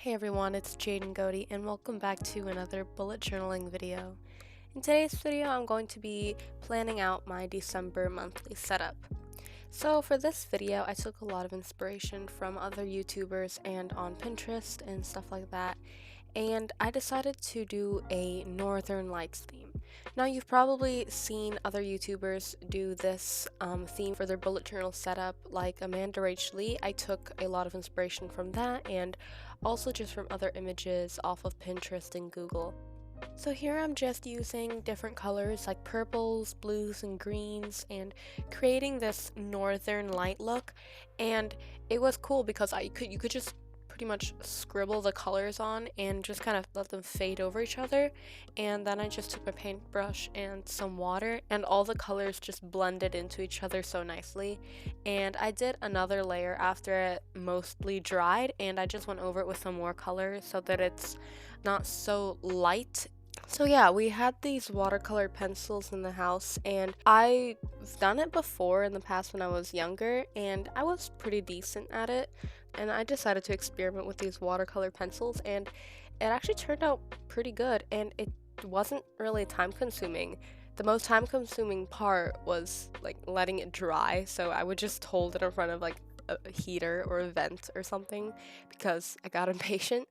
Hey everyone, it's Jaden Godey and welcome back to another bullet journaling video. In today's video, I'm going to be planning out my December monthly setup. So for this video, I took a lot of inspiration from other YouTubers and on Pinterest and stuff like that, and I decided to do a Northern Lights theme. Now, you've probably seen other YouTubers do this theme for their bullet journal setup, like AmandaRachLee. I took a lot of inspiration from that and also just from other images off of Pinterest and Google. So here I'm just using different colors like purples, blues, and greens and creating this northern light look, and it was cool because you could just pretty much scribble the colors on and just kind of let them fade over each other, and then I just took my paintbrush and some water and all the colors just blended into each other so nicely. And I did another layer after it mostly dried, and I just went over it with some more color so that it's not so light. So yeah, we had these watercolor pencils in the house, and I've done it before in the past when I was younger, and I was pretty decent at it, and I decided to experiment with these watercolor pencils, and it actually turned out pretty good, and it wasn't really time consuming. The most time consuming part was like letting it dry, so I would just hold it in front of like a heater or a vent or something because I got impatient.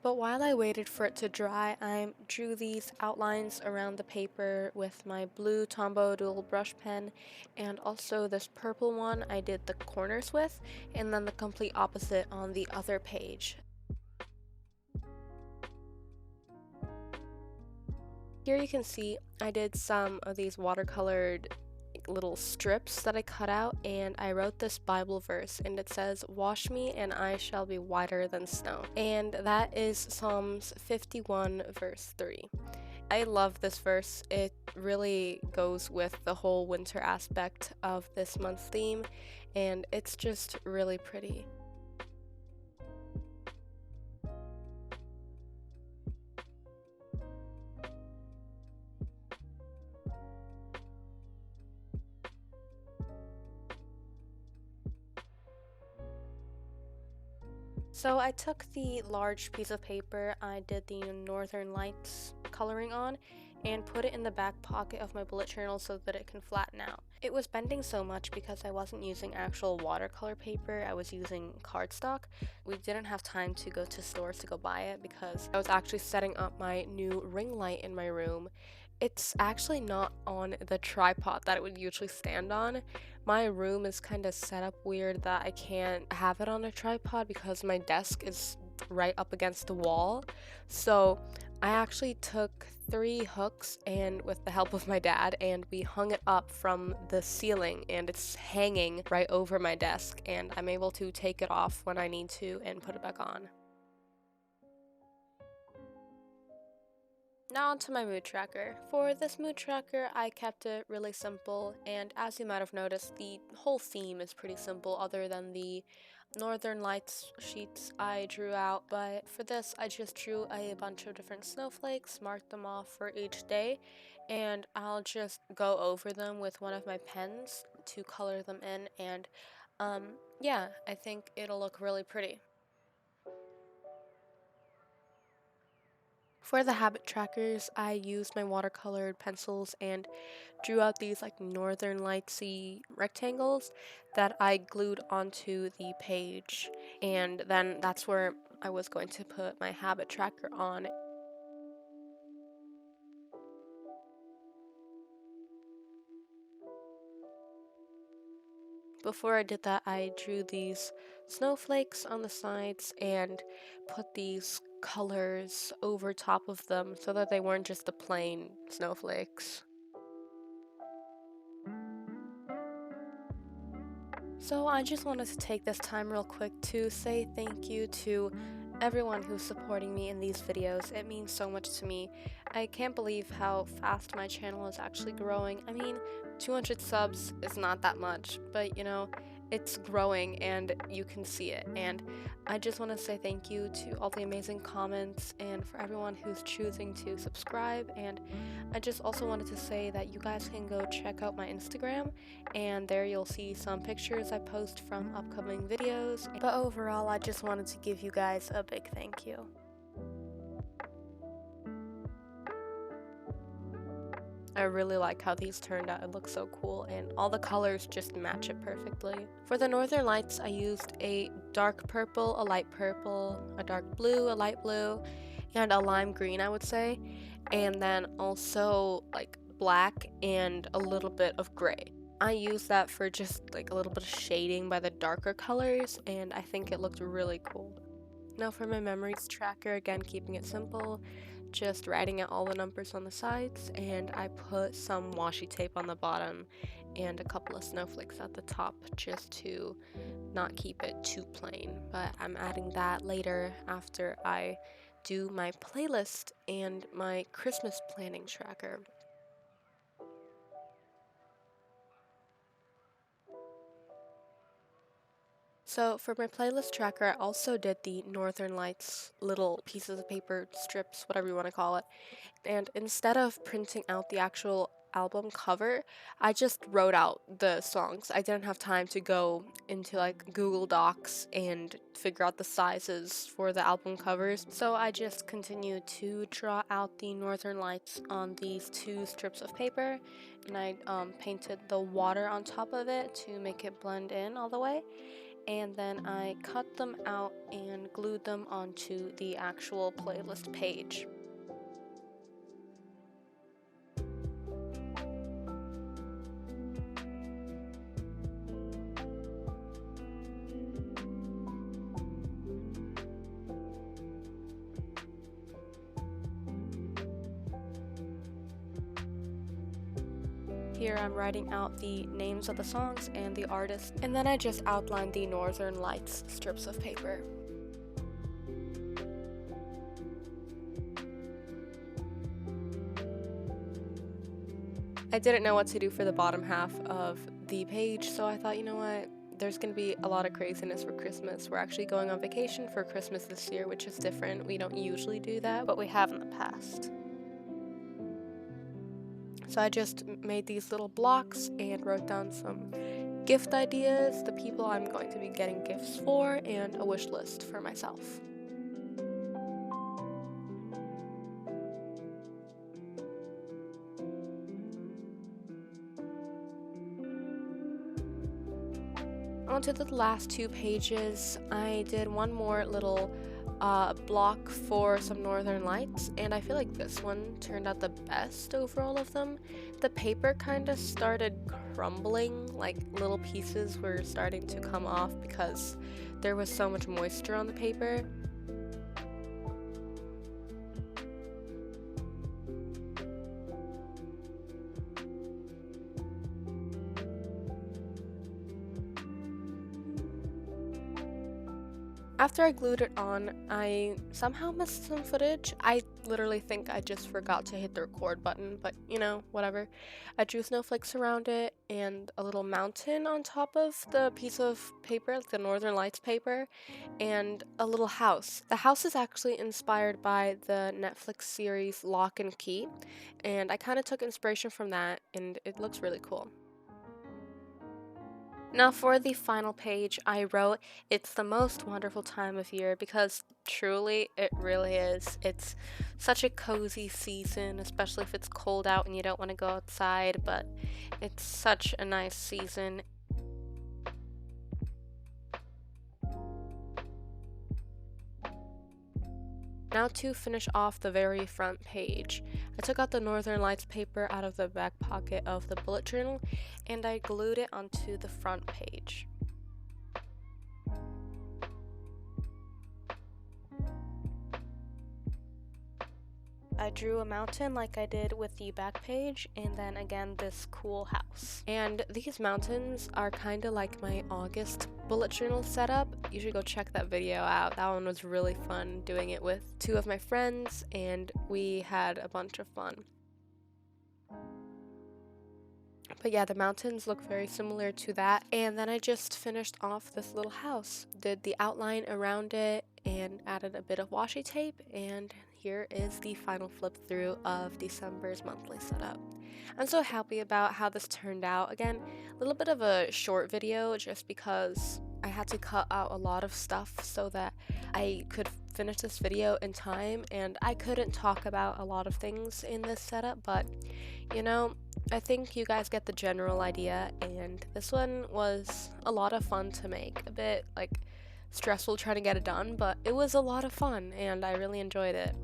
But while I waited for it to dry, I drew these outlines around the paper with my blue Tombow dual brush pen, and also this purple one I did the corners with, and then the complete opposite on the other page. Here you can see I did some of these watercolored little strips that I cut out, and I wrote this Bible verse, and it says, "Wash me and I shall be whiter than snow." And that is Psalms 51 verse 3. I love this verse. It really goes with the whole winter aspect of this month's theme, and it's just really pretty. So I took the large piece of paper I did the Northern Lights coloring on and put it in the back pocket of my bullet journal so that it can flatten out. It was bending so much because I wasn't using actual watercolor paper, I was using cardstock. We didn't have time to go to stores to go buy it because I was actually setting up my new ring light in my room. It's actually not on the tripod that it would usually stand on. My room is kind of set up weird that I can't have it on a tripod because my desk is right up against the wall. So I actually took 3 hooks and with the help of my dad, and we hung it up from the ceiling, and it's hanging right over my desk, and I'm able to take it off when I need to and put it back on. Now onto my mood tracker. For this mood tracker, I kept it really simple, and as you might have noticed, the whole theme is pretty simple other than the Northern Lights sheets I drew out, but for this I just drew a bunch of different snowflakes, marked them off for each day, and I'll just go over them with one of my pens to color them in, and yeah, I think it'll look really pretty. For the habit trackers, I used my watercolored pencils and drew out these like northern lightsy rectangles that I glued onto the page, and then that's where I was going to put my habit tracker on. Before I did that, I drew these snowflakes on the sides and put these colors over top of them so that they weren't just the plain snowflakes. So I just wanted to take this time real quick to say thank you to everyone who's supporting me in these videos. It means so much to me. I can't believe how fast my channel is actually growing. I mean, 200 subs is not that much, but you know, it's growing and you can see it. And I just want to say thank you to all the amazing comments and for everyone who's choosing to subscribe. And I just also wanted to say that you guys can go check out my Instagram, and there you'll see some pictures I post from upcoming videos. But overall, I just wanted to give you guys a big thank you. I really like how these turned out. It looks so cool, and all the colors just match it perfectly. For the northern lights, I used a dark purple, a light purple, a dark blue, a light blue, and a lime green, I would say, and then also like black and a little bit of gray. I used that for just like a little bit of shading by the darker colors, and I think it looked really cool. Now for my memories tracker, again keeping it simple, just writing out all the numbers on the sides, and I put some washi tape on the bottom and a couple of snowflakes at the top just to not keep it too plain. But I'm adding that later after I do my playlist and my Christmas planning tracker. So for my playlist tracker, I also did the Northern Lights little pieces of paper, strips, whatever you want to call it. And instead of printing out the actual album cover, I just wrote out the songs. I didn't have time to go into like Google Docs and figure out the sizes for the album covers. So I just continued to draw out the Northern Lights on these 2 strips of paper, and I painted the water on top of it to make it blend in all the way. And then I cut them out and glued them onto the actual playlist page. Here I'm writing out the names of the songs and the artists, and then I just outlined the Northern Lights strips of paper. I didn't know what to do for the bottom half of the page, so I thought, you know what, there's going to be a lot of craziness for Christmas. We're actually going on vacation for Christmas this year, which is different. We don't usually do that, but we have in the past. So I just made these little blocks and wrote down some gift ideas, the people I'm going to be getting gifts for, and a wish list for myself. Onto the last 2 pages, I did one more little block for some Northern Lights, and I feel like this one turned out the best over all of them. The paper kind of started crumbling, like little pieces were starting to come off because there was so much moisture on the paper. After I glued it on, I somehow missed some footage. I literally think I just forgot to hit the record button, but you know, whatever. I drew snowflakes around it and a little mountain on top of the piece of paper, like the Northern Lights paper, and a little house. The house is actually inspired by the Netflix series Lock and Key, and I kind of took inspiration from that, and it looks really cool. Now for the final page, I wrote, "It's the most wonderful time of year," because truly it really is. It's such a cozy season, especially if it's cold out and you don't want to go outside, but it's such a nice season. Now to finish off the very front page, I took out the Northern Lights paper out of the back pocket of the bullet journal and I glued it onto the front page. I drew a mountain like I did with the back page, and then again this cool house. And these mountains are kind of like my August bullet journal setup. You should go check that video out. That one was really fun, doing it with 2 of my friends, and we had a bunch of fun. But yeah, the mountains look very similar to that. And then I just finished off this little house, did the outline around it, and added a bit of washi tape. And here is the final flip through of December's monthly setup. I'm so happy about how this turned out. Again, a little bit of a short video just because I had to cut out a lot of stuff so that I could finish this video in time, and I couldn't talk about a lot of things in this setup, but you know, I think you guys get the general idea, and this one was a lot of fun to make. A bit like stressful trying to get it done, but it was a lot of fun and I really enjoyed it.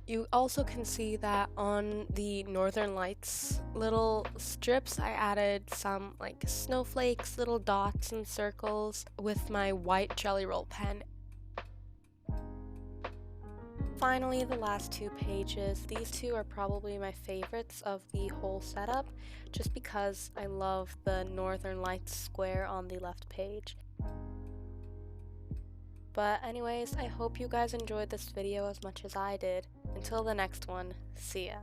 You also can see that on the Northern Lights little strips, I added some like snowflakes, little dots and circles with my white Jelly Roll pen. Finally, the last two pages. These two are probably my favorites of the whole setup, just because I love the Northern Lights square on the left page. But anyways, I hope you guys enjoyed this video as much as I did. Until the next one, see ya.